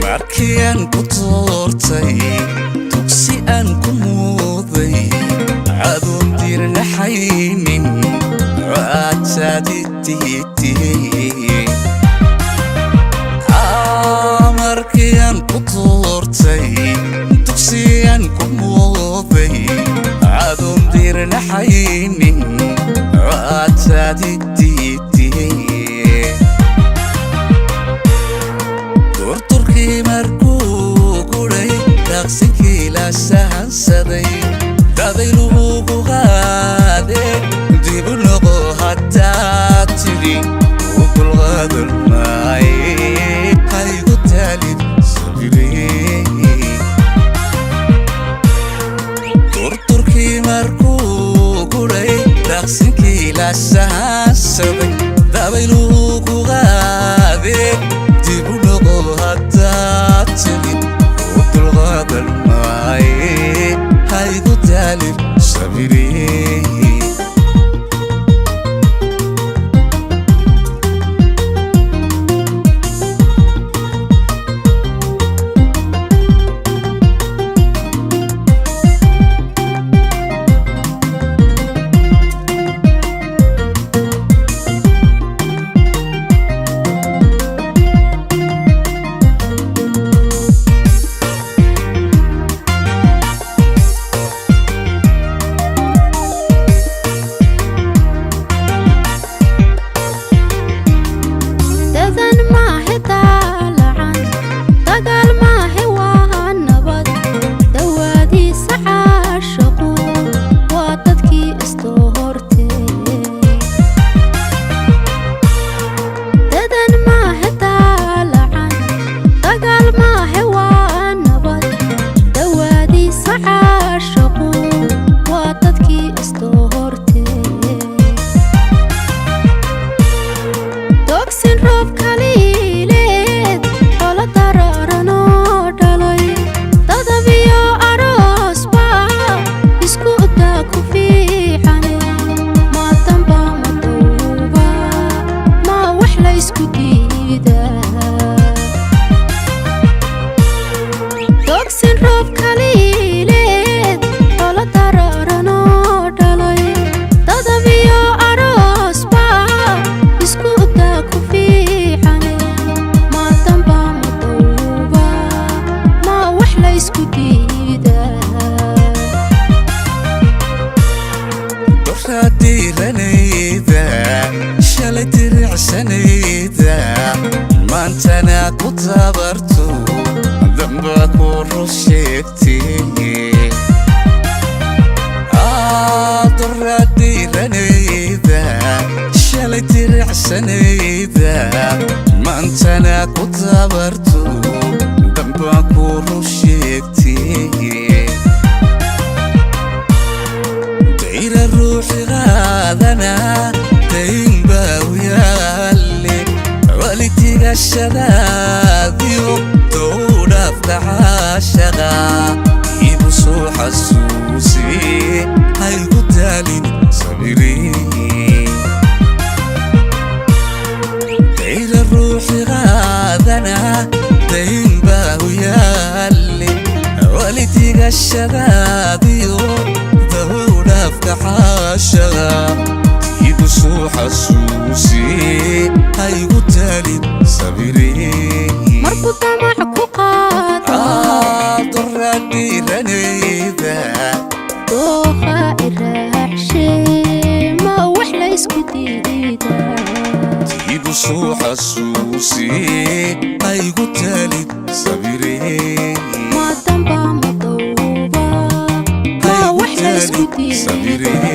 markian ku toortay tugsi aan ku muuday adun dirna haynin raadsaditiyay markian ku toortay tugsi aan ku muuday adun dirna haynin raadsaditiyay markuu guray daqsinkii la sahansaday dadaylugu qaade dib u noqo haddaad tidhi u dulqaadan maaye haygu taalid sabirey turturkii markuu guray daqsinkii la sahansaday dadaylugu qaade dib u noqo haddaad tidhi u dulqaadan maaye haygu taalid sabirey shalay diricsanayda maantana ku tabarto damba ku rusheegtay حسوسي هاي قدالين صبري غير الروح غاذنا دين باهو يالي والدي الشغاديو ذهونا افتح الشغا يقصو حسوسي هاي قدالين صبري مربوطة معك وقاطع ضرني رنيذا دوخة الرحشي ما وحلة اسكتي يقصو حسوسي هاي قدالين صبري ما تنبع مضوبة ما وحلة اسكتي صبري